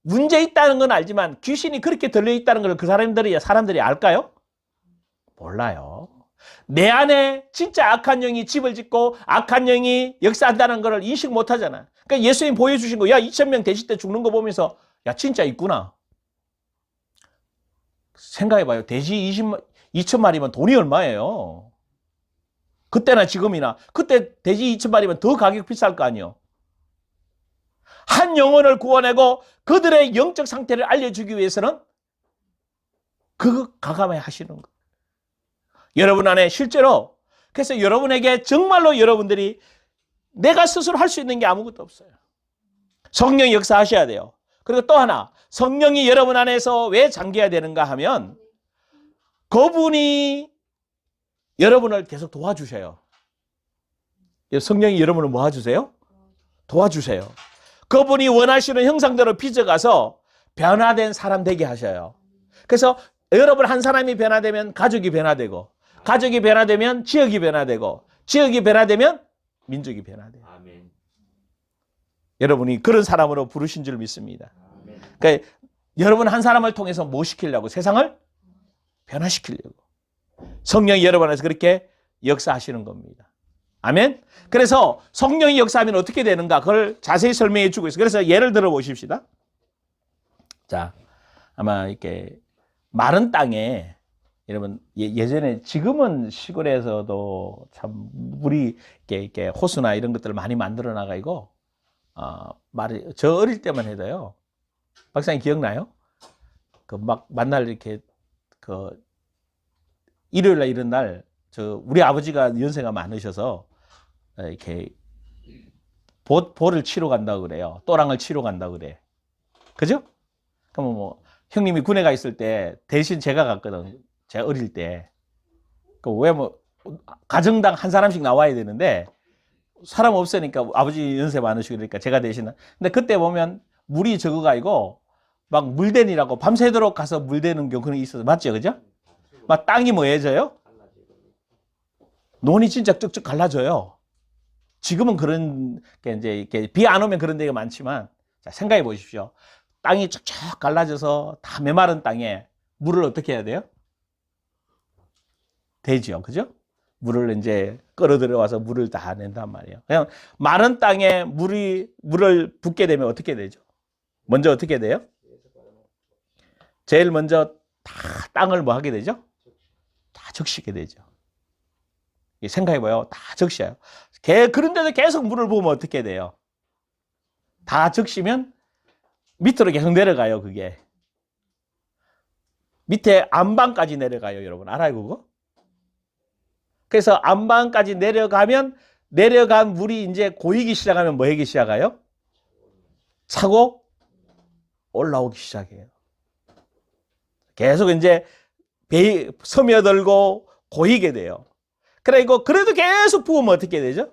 문제 있다는 건 알지만 귀신이 그렇게 들려있다는 걸 그 사람들이 알까요? 몰라요. 내 안에 진짜 악한 영이 집을 짓고 악한 영이 역사한다는 걸 인식 못 하잖아. 그러니까 예수님 보여주신 거, 야, 2,000명 돼지 때 죽는 거 보면서, 야, 진짜 있구나. 생각해봐요. 돼지 2,000마리면 돈이 얼마예요? 그때나 지금이나. 그때 돼지 2,000마리면 더 가격 비쌀 거 아니에요? 한 영혼을 구원하고 그들의 영적 상태를 알려주기 위해서는 그거 가감해 하시는 거예요. 여러분 안에 실제로, 그래서 여러분에게 정말로 여러분들이 내가 스스로 할 수 있는 게 아무것도 없어요. 성령이 역사하셔야 돼요. 그리고 또 하나, 성령이 여러분 안에서 왜 잠겨야 되는가 하면 그분이 여러분을 계속 도와주셔요. 성령이 여러분을 뭐 해주세요? 도와주세요. 그분이 원하시는 형상대로 빚어가서 변화된 사람 되게 하셔요. 그래서 여러분 한 사람이 변화되면 가족이 변화되고, 가족이 변화되면 지역이 변화되고, 지역이 변화되면 민족이 변화돼요. 아멘. 여러분이 그런 사람으로 부르신 줄 믿습니다. 아멘. 그러니까 여러분 한 사람을 통해서 뭐 시키려고? 세상을 변화시키려고. 성령이 여러분 안에서 그렇게 역사하시는 겁니다. 아멘. 그래서 성령이 역사하면 어떻게 되는가? 그걸 자세히 설명해 주고 있어요. 그래서 예를 들어 보십시다. 자, 아마 이렇게 마른 땅에 여러분 예전에 지금은 시골에서도 참 물이 이렇게 호수나 이런 것들을 많이 만들어 나가고 말이 저 어릴 때만 해도요. 박사님 기억나요? 그 막 만날 이렇게 그 일요일 날 이런 날 저 우리 아버지가 연세가 많으셔서 이렇게 볼을 치러 간다고 그래요. 또랑을 치러 간다고 그래. 그죠? 그러면 뭐 형님이 군에 가 있을 때 대신 제가 갔거든. 제가 어릴 때. 그 왜 뭐 가정당 한 사람씩 나와야 되는데 사람 없으니까 아버지 연세 많으시고 그러니까 제가 대신. 근데 그때 보면 물이 적어가 아니고 막 물대니라고 밤새도록 가서 물대는 경우는 있어서 맞죠, 그죠? 막 땅이 뭐해져요? 논이 진짜 쭉쭉 갈라져요. 지금은 그런 게 이제 이렇게 비 안 오면 그런 데가 많지만 자, 생각해 보십시오. 땅이 쭉쭉 갈라져서 다 메마른 땅에 물을 어떻게 해야 돼요? 되죠, 그죠? 물을 이제 끌어들여와서 물을 다 낸단 말이에요. 그냥 마른 땅에 물을 붓게 되면 어떻게 되죠? 먼저 어떻게 돼요? 제일 먼저 다 땅을 뭐 하게 되죠? 다 적시게 되죠. 생각해봐요. 다 적셔요. 그런데도 계속 물을 부으면 어떻게 돼요? 다 적시면 밑으로 계속 내려가요, 그게. 밑에 안방까지 내려가요, 여러분. 알아요, 그거? 그래서 안방까지 내려가면 내려간 물이 이제 고이기 시작하면 뭐 하기 시작해요? 차고 올라오기 시작해요. 계속 이제 스며들고 고이게 돼요. 그리고 그래도 계속 부으면 어떻게 되죠?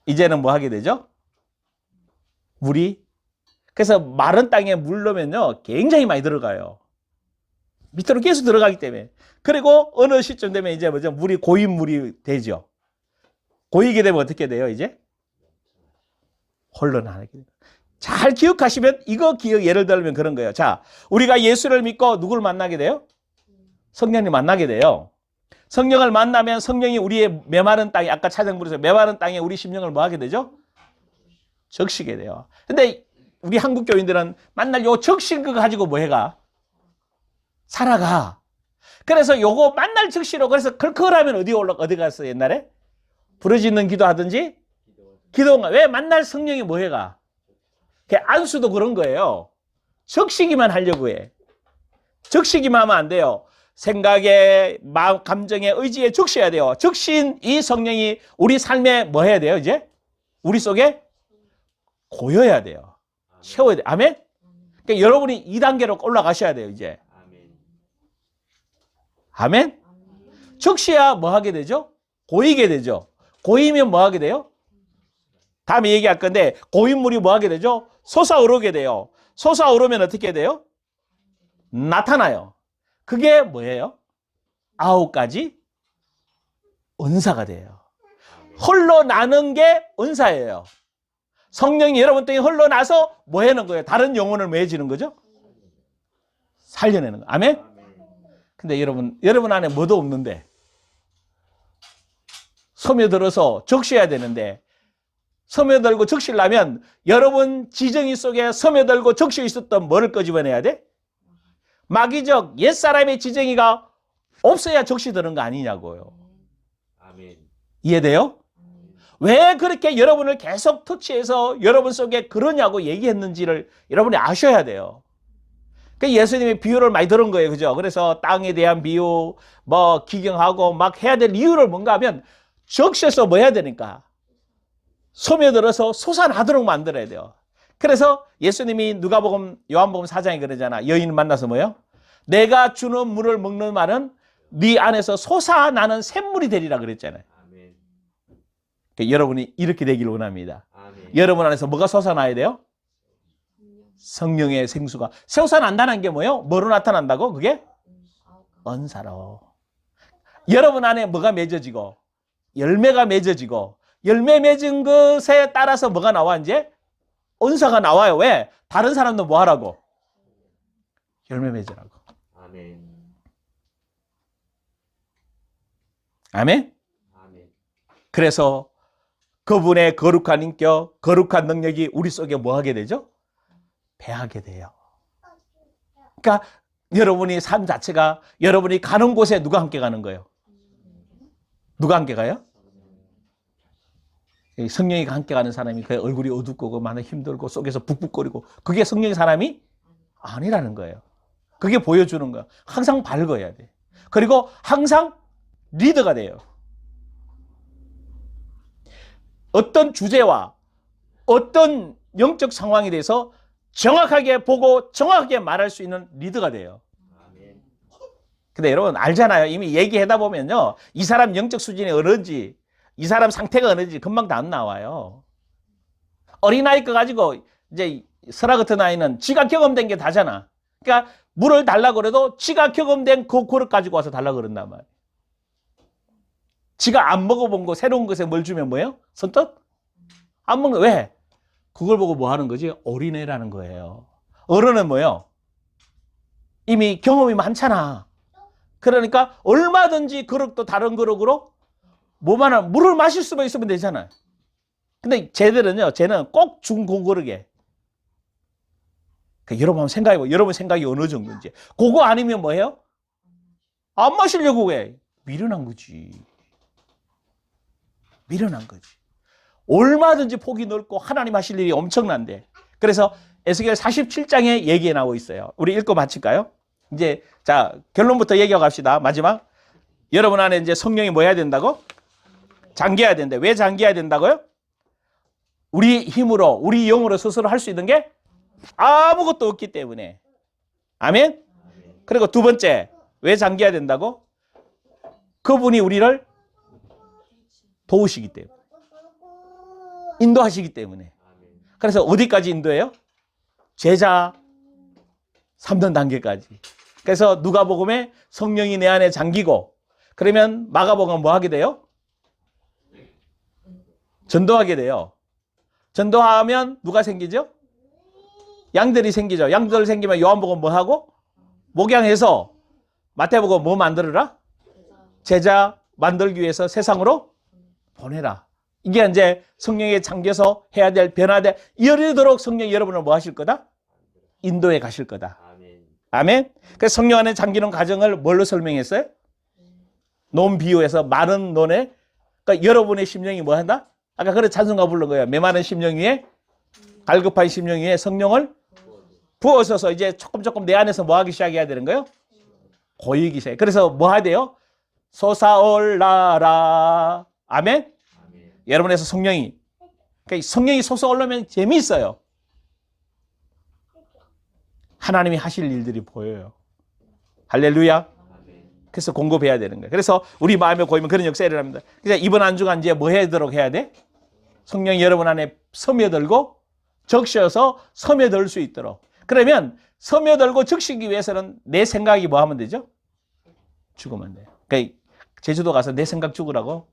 이제는 뭐 하게 되죠? 물이. 그래서 마른 땅에 물 넣으면요 굉장히 많이 들어가요. 밑으로 계속 들어가기 때문에. 그리고 어느 시점 되면 이제 뭐죠? 물이 고인 물이 되죠. 고이게 되면 어떻게 돼요, 이제? 흘러나가게 돼요. 잘 기억하시면 이거 예를 들면 그런 거예요. 자, 우리가 예수를 믿고 누구를 만나게 돼요? 성령님 만나게 돼요. 성령을 만나면 성령이 우리의 메마른 땅에 아까 차장부에서 메마른 땅에 우리 심령을 뭐 하게 되죠? 적시게 돼요. 근데 우리 한국 교인들은 만날 요 적신 거 가지고 뭐 해가? 살아가. 그래서 요거 만날 적시로 그래서 컬컬하면 어디 갔어 옛날에? 부르짖는 기도하든지 기도가 왜 만날 성령이 뭐 해가? 안수도 그런 거예요. 적시기만 하려고 해. 적시기만 하면 안 돼요. 생각에, 마음, 감정에, 의지에 적셔야 돼요. 적신 이 성령이 우리 삶에 뭐 해야 돼요, 이제? 우리 속에 고여야 돼요. 채워야 돼요. 아멘? 그러니까 여러분이 2단계로 올라가셔야 돼요, 이제. 아멘? 적셔야 뭐 하게 되죠? 고이게 되죠. 고이면 뭐 하게 돼요? 다음에 얘기할 건데, 고인물이 뭐 하게 되죠? 솟아오르게 돼요. 솟아오르면 어떻게 돼요? 나타나요. 그게 뭐예요? 9가지 은사가 돼요. 흘러나는 게 은사예요. 성령이 여러분 땅에 흘러나서 뭐 하는 거예요? 다른 영혼을 뭐 해주는 거죠? 살려내는 거. 아멘? 근데 여러분 안에 뭐도 없는데 스며들어서 적셔야 되는데 스며들고 적시려면 여러분 지정이 속에 스며들고 적셔 있었던 뭐를 끄집어내야 돼? 마귀적 옛사람의 지정이가 없어야 적시되는 거 아니냐고요. 아멘. 이해돼요? 왜 그렇게 여러분을 계속 터치해서 여러분 속에 그러냐고 얘기했는지를 여러분이 아셔야 돼요. 예수님이 비유를 많이 들은 거예요. 그죠? 그래서 땅에 대한 비유, 뭐 기경하고 막 해야 될 이유를 뭔가 하면 적셔서 뭐 해야 되니까 소며들어서 솟아나도록 만들어야 돼요. 그래서 예수님이 누가복음 요한복음 4장에 그러잖아. 여인을 만나서 뭐요? 내가 주는 물을 먹는 말은 네 안에서 솟아나는 샘물이 되리라 그랬잖아요. 아멘. 그러니까 여러분이 이렇게 되기를 원합니다. 아멘. 여러분 안에서 뭐가 솟아나야 돼요? 성령의 생수가. 솟아난다는 게 뭐예요? 뭐로 나타난다고? 그게? 은사로. 여러분 안에 뭐가 맺어지고 열매가 맺어지고 열매 맺은 것에 따라서 뭐가 나와 이제? 은사가 나와요. 왜? 다른 사람도 뭐 하라고? 열매 맺으라고. 아멘. 아멘? 아멘. 그래서 그분의 거룩한 인격, 거룩한 능력이 우리 속에 뭐 하게 되죠? 배하게 돼요. 그러니까 여러분이 삶 자체가 여러분이 가는 곳에 누가 함께 가는 거예요? 누가 함께 가요? 성령이 함께 가는 사람이 그 얼굴이 어둡고 많이 힘들고 속에서 북북거리고 그게 성령의 사람이 아니라는 거예요. 그게 보여주는 거야. 항상 밝아야 돼. 그리고 항상 리더가 돼요. 어떤 주제와 어떤 영적 상황에 대해서 정확하게 보고 정확하게 말할 수 있는 리더가 돼요. 근데 여러분 알잖아요. 이미 얘기하다 보면요. 이 사람 영적 수준이 어른지 이 사람 상태가 어른지 금방 다 안 나와요. 어린아이 거 가지고 이제 설아 같은 아이는 지가 경험된 게 다잖아. 그러니까 물을 달라고 그래도 지가 경험된 그 그릇 가지고 와서 달라고 그런단 말이에요. 지가 안 먹어본 거 새로운 것에 뭘 주면 뭐예요? 선뜻? 안 먹는 왜? 그걸 보고 뭐 하는 거지? 어린애라는 거예요. 어른은 뭐예요? 이미 경험이 많잖아. 그러니까 얼마든지 그릇도 다른 그릇으로 뭐만 물을 마실 수만 있으면 되잖아요. 근데 쟤들은요, 쟤는 꼭 중고 그릇에. 여러분 한번 생각해보세요. 여러분 생각이 어느 정도인지. 그거 아니면 뭐예요? 안 마시려고 해. 미련한 거지. 미련한 거지. 얼마든지 폭이 넓고 하나님 하실 일이 엄청난데. 그래서 에스겔 47장에 얘기해 나오고 있어요. 우리 읽고 마칠까요? 이제 자 결론부터 얘기하고 갑시다. 마지막. 여러분 안에 이제 성령이 뭐 해야 된다고? 잠겨야 된다. 왜 잠겨야 된다고요? 우리 힘으로 우리 영으로 스스로 할 수 있는 게 아무것도 없기 때문에. 아멘? 그리고 두 번째 왜 잠겨야 된다고? 그분이 우리를 도우시기 때문에. 인도하시기 때문에. 그래서 어디까지 인도해요? 제자 3등 단계까지. 그래서 누가복음에 성령이 내 안에 잠기고 그러면 마가복음은 뭐 하게 돼요? 전도하게 돼요. 전도하면 누가 생기죠? 양들이 생기죠. 양들 생기면 요한복음 뭐 하고? 목양해서 마태복음 뭐 만들어라? 제자 만들기 위해서 세상으로 보내라. 이게 이제 성령에 잠겨서 해야 될 변화될 이르도록 성령이 여러분을 뭐 하실 거다? 인도에 가실 거다. 아멘. 그래서 성령 안에 잠기는 과정을 뭘로 설명했어요? 논 비유에서 마른 논에 그러니까 여러분의 심령이 뭐 한다? 아까 그래 찬송가 부른 거예요. 메마른 심령 위에 갈급한 심령 위에 성령을 부어서서 이제 조금 내 안에서 뭐 하기 시작해야 되는 거예요? 고이기 시작. 그래서 뭐 해야 돼요? 솟아올라라. 아멘. 여러분에서 성령이 그러니까 성령이 솟아오르면 재미있어요. 하나님이 하실 일들이 보여요. 할렐루야. 그래서 공급해야 되는 거예요. 그래서 우리 마음에 고이면 그런 역사가 일어납니다. 그래서 이번 한 주간 이제 뭐 하도록 해야 돼? 성령이 여러분 안에 스며들고 적셔서 스며들 수 있도록. 그러면 스며들고 적시기 위해서는 내 생각이 뭐 하면 되죠? 죽으면 돼요. 그러니까 제주도 가서 내 생각 죽으라고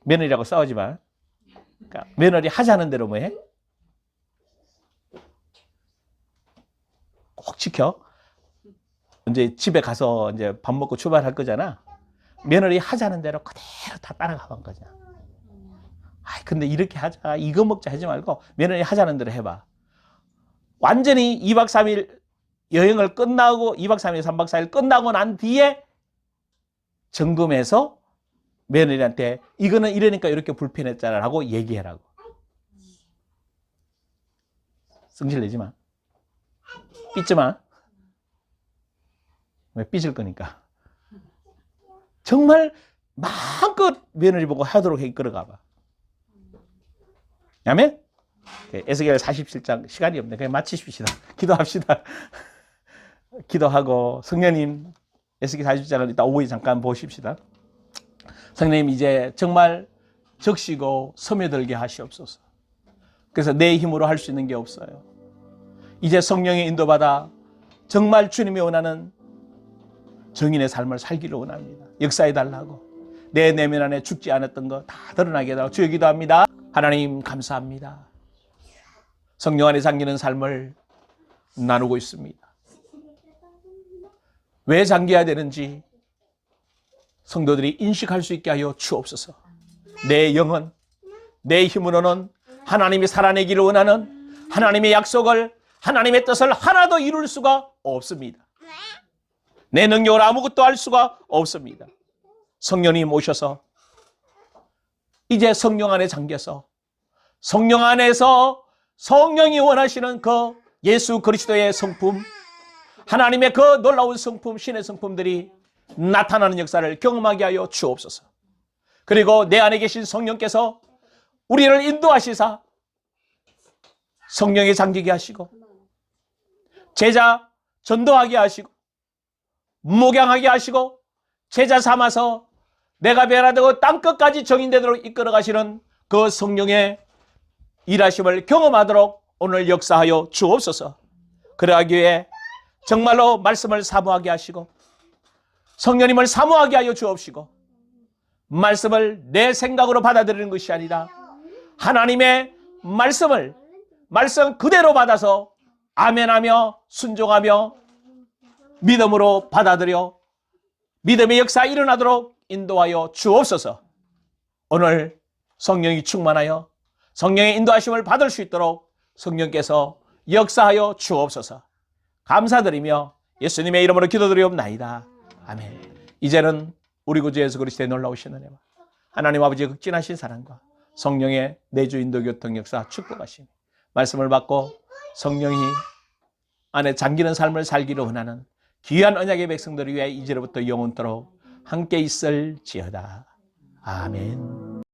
며느리라고 싸우지 마. 그러니까 며느리 하자는 대로 뭐 해? 꼭 지켜. 이제 집에 가서 이제 밥 먹고 출발할 거잖아. 며느리 하자는 대로 그대로 다 따라가는 거잖아. 아, 근데 이렇게 하자, 이거 먹자 하지 말고 며느리 하자는 대로 해봐. 완전히 2박 3일 여행을 끝나고 2박 3일, 3박 4일 끝나고 난 뒤에 점검해서 며느리한테 이거는 이러니까 이렇게 불편했잖아 라고 얘기해라고. 성질 내지 마. 삐지 마. 왜 삐질 거니까. 정말 마음껏 며느리 보고 하도록 이끌어가 봐. 아멘? 에스겔 47장 시간이 없네. 그냥 마치십시다. 기도합시다. 기도하고 성령님 에스겔 47장을 이따 오후에 잠깐 보십시다. 성령님 이제 정말 적시고 스며들게 하시옵소서. 그래서 내 힘으로 할 수 있는 게 없어요. 이제 성령의 인도받아 정말 주님이 원하는 정인의 삶을 살기를 원합니다. 역사해달라고. 내 내면 안에 죽지 않았던 거 다 드러나게 해달라고 주여 기도합니다. 하나님 감사합니다. 성령 안에 잠기는 삶을 나누고 있습니다. 왜 잠겨야 되는지 성도들이 인식할 수 있게 하여 주옵소서. 내 영은 내 힘으로는 하나님이 살아내기를 원하는 하나님의 약속을 하나님의 뜻을 하나도 이룰 수가 없습니다. 내 능력으로 아무것도 할 수가 없습니다. 성령님 오셔서 이제 성령 안에 잠겨서 성령 안에서 성령이 원하시는 그 예수 그리스도의 성품, 하나님의 그 놀라운 성품, 신의 성품들이 나타나는 역사를 경험하게 하여 주옵소서. 그리고 내 안에 계신 성령께서 우리를 인도하시사 성령에 잠기게 하시고 제자 전도하게 하시고 목양하게 하시고 제자 삼아서 내가 변화되고 땅끝까지 정인되도록 이끌어 가시는 그 성령의 일하심을 경험하도록 오늘 역사하여 주옵소서. 그러하기 위해 정말로 말씀을 사모하게 하시고 성령님을 사모하게 하여 주옵시고 말씀을 내 생각으로 받아들이는 것이 아니라 하나님의 말씀 그대로 받아서 아멘하며 순종하며 믿음으로 받아들여 믿음의 역사 일어나도록 인도하여 주옵소서. 오늘 성령이 충만하여 성령의 인도하심을 받을 수 있도록 성령께서 역사하여 주옵소서. 감사드리며 예수님의 이름으로 기도드리옵나이다. 아멘. 이제는 우리 구주 예수 그리스도의 놀라우신 은혜와 하나님 아버지의 극진하신 사랑과 성령의 내주 인도 교통 역사 축복하시니 말씀을 받고 성령이 안에 잠기는 삶을 살기로 원하는 귀한 언약의 백성들을 위해 이제로부터 영원토록 함께 있을지어다. 아멘.